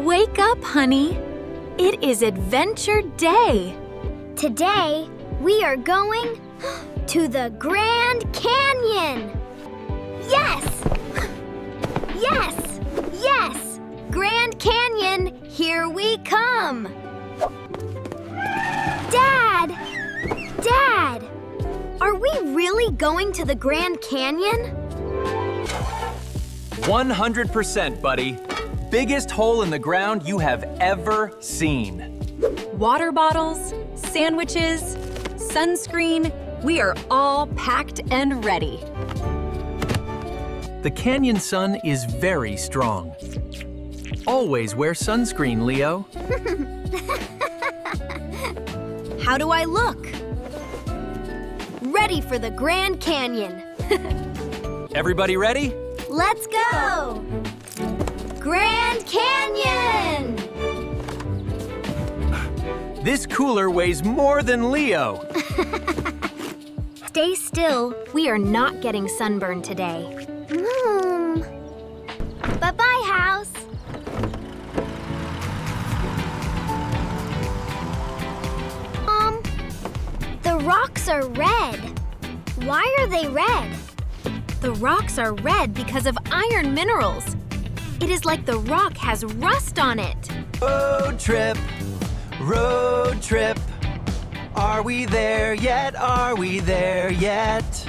Wake up, honey. It is Adventure Day. Today, we are going to the Grand Canyon. Yes! Yes! Yes! Grand Canyon, here we come. Dad! Dad! Are we really going to the Grand Canyon? 100%, buddy. Biggest hole in the ground you have ever seen. Water bottles, sandwiches, sunscreen, we are all packed and ready. The canyon sun is very strong. Always wear sunscreen, Leo. How do I look? Ready for the Grand Canyon. Everybody ready? Let's go! Grand Canyon! This cooler weighs more than Leo. Stay still. We are not getting sunburned today. Bye-bye, house. The rocks are red. Why are they red? The rocks are red because of iron minerals. It is like the rock has rust on it. Road trip, road trip. Are we there yet? Are we there yet?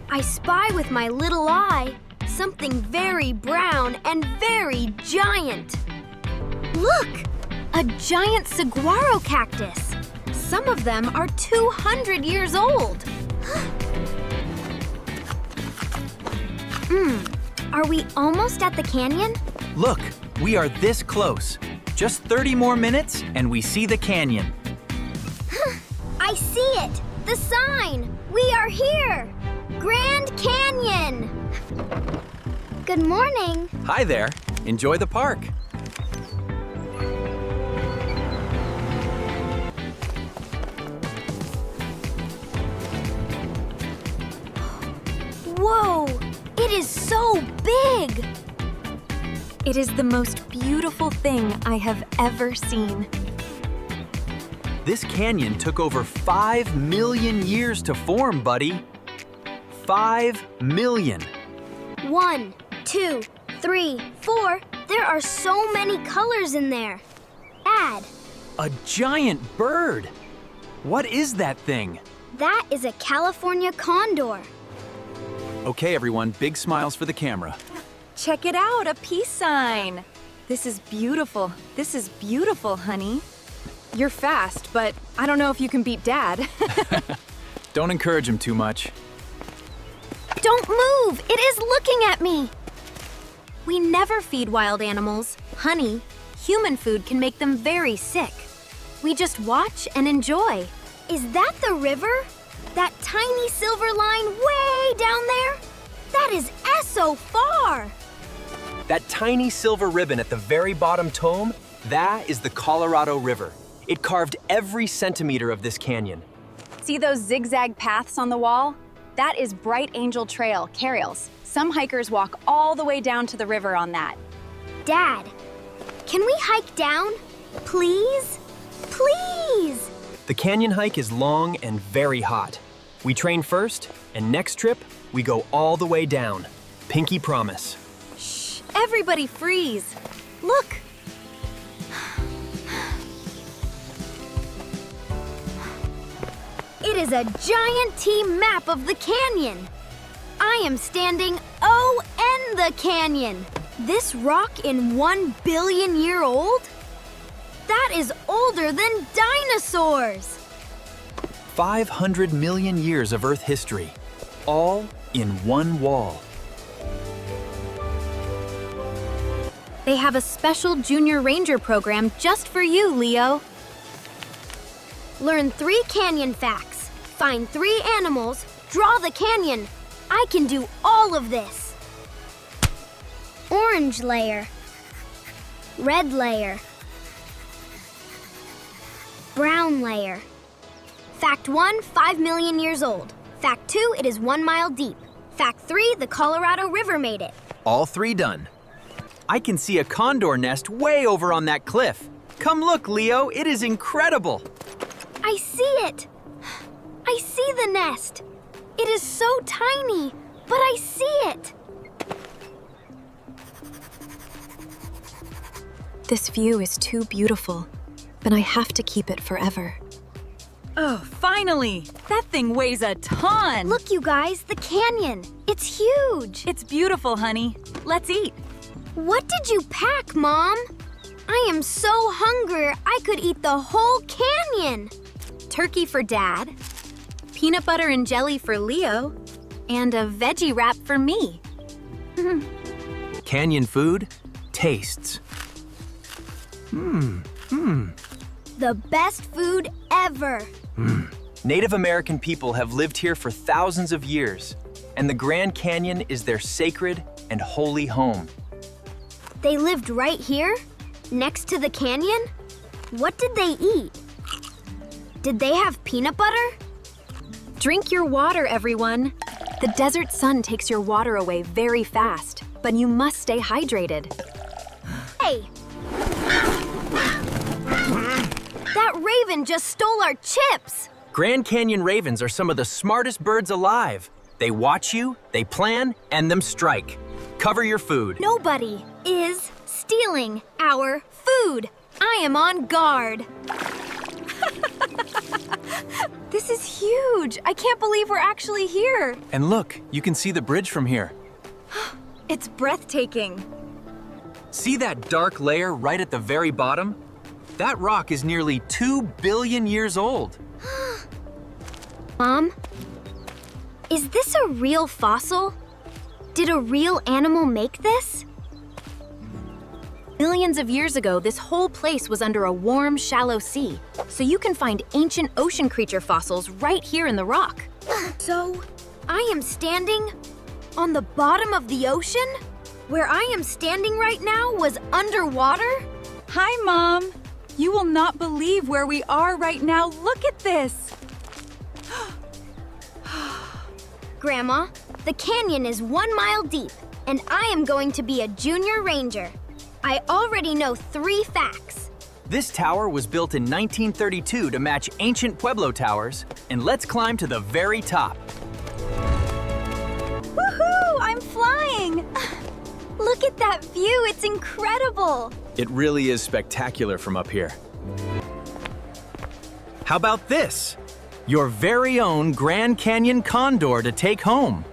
I spy with my little eye something very brown and very giant. Look! A giant saguaro cactus. Some of them are 200 years old. Are we almost at the canyon? Look, we are this close. Just 30 more minutes and we see the canyon. I see it! The sign! We are here! Grand Canyon! Good morning. Hi there. Enjoy the park. Whoa! It is so big! It is the most beautiful thing I have ever seen. This canyon took over 5 million years to form, buddy. 5 million. 1, 2, 3, 4. There are so many colors in there. Add. A giant bird. What is that thing? That is a California condor. Okay, everyone, big smiles for the camera. Check it out, a peace sign. This is beautiful. This is beautiful, honey. You're fast, but I don't know if you can beat Dad. Don't encourage him too much. Don't move! It is looking at me! We never feed wild animals honey. Human food can make them very sick. We just watch and enjoy. Is that the river? That tiny silver line way down there? That is so far! That tiny silver ribbon at the very bottom tome, that is the Colorado River. It carved every centimeter of this canyon. See those zigzag paths on the wall? That is Bright Angel Trail, Carriels. Some hikers walk all the way down to the river on that. Dad, can we hike down? Please? Please! The canyon hike is long and very hot. We train first, and next trip, we go all the way down. Pinky promise. Shh, everybody freeze. Look. It is a giant team map of the canyon. I am standing in the canyon. This rock in 1 billion year old? That is older than dinosaurs. 500 million years of Earth history, all in one wall. They have a special junior ranger program just for you, Leo. Learn 3 canyon facts. Find 3 animals. Draw the canyon. I can do all of this. Orange layer. Red layer. Brown layer. Fact 1, 5 million years old. Fact 2, it is 1 mile deep. Fact 3, the Colorado River made it. All 3 done. I can see a condor nest way over on that cliff. Come look, Leo, it is incredible. I see it. I see the nest. It is so tiny, but I see it. This view is too beautiful, but I have to keep it forever. Oh, finally! That thing weighs a ton! Look, you guys, the canyon. It's huge. It's beautiful, honey. Let's eat. What did you pack, Mom? I am so hungry, I could eat the whole canyon. Turkey for Dad, peanut butter and jelly for Leo, and a veggie wrap for me. Canyon food tastes. The best food ever. Native American people have lived here for thousands of years, and the Grand Canyon is their sacred and holy home. They lived right here, next to the canyon? What did they eat? Did they have peanut butter? Drink your water, everyone. The desert sun takes your water away very fast, but you must stay hydrated. Hey! That raven just stole our chips! Grand Canyon ravens are some of the smartest birds alive. They watch you, they plan, and them strike. Cover your food. Nobody is stealing our food. I am on guard. This is huge! I can't believe we're actually here! And look, you can see the bridge from here. It's breathtaking. See that dark layer right at the very bottom? That rock is nearly 2 billion years old. Mom, is this a real fossil? Did a real animal make this? Millions of years ago, this whole place was under a warm, shallow sea. So you can find ancient ocean creature fossils right here in the rock. So, I am standing on the bottom of the ocean? Where I am standing right now was underwater? Hi, Mom! You will not believe where we are right now. Look at this! Grandma, the canyon is 1 mile deep, and I am going to be a junior ranger. I already know 3 facts. This tower was built in 1932 to match ancient Pueblo towers, and let's climb to the very top. Woohoo! I'm flying! Look at that view, it's incredible. It really is spectacular from up here. How about this? Your very own Grand Canyon condor to take home.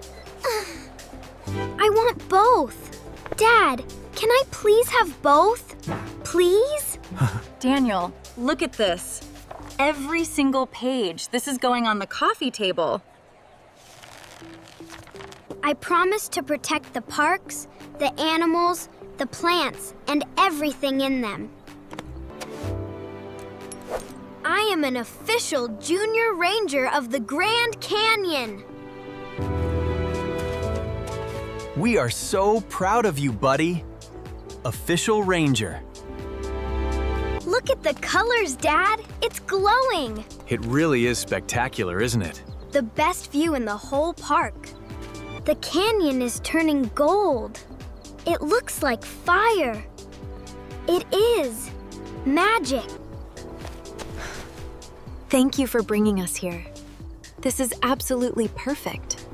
I want both. Dad, can I please have both? Please? Daniel, look at this. Every single page. This is going on the coffee table. I promise to protect the parks, the animals, the plants, and everything in them. I am an official junior ranger of the Grand Canyon. We are so proud of you, buddy. Official ranger. Look at the colors, Dad. It's glowing. It really is spectacular, isn't it? The best view in the whole park. The canyon is turning gold. It looks like fire. It is magic. Thank you for bringing us here. This is absolutely perfect.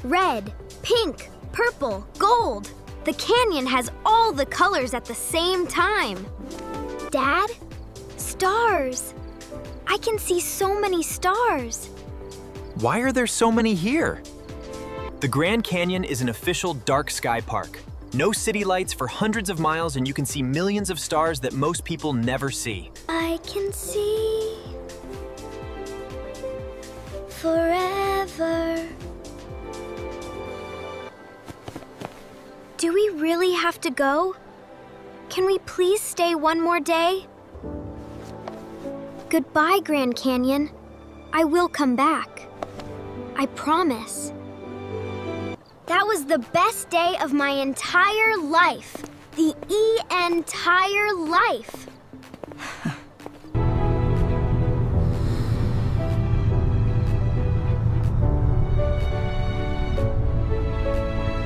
Red, pink, purple, gold. The canyon has all the colors at the same time. Dad, stars. I can see so many stars. Why are there so many here? The Grand Canyon is an official dark sky park. No city lights for hundreds of miles, and you can see millions of stars that most people never see. I can see forever. Do we really have to go? Can we please stay one more day? Goodbye, Grand Canyon. I will come back. I promise. That was the best day of my entire life. The entire life.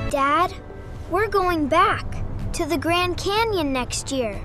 Dad, We're going back to the Grand Canyon next year.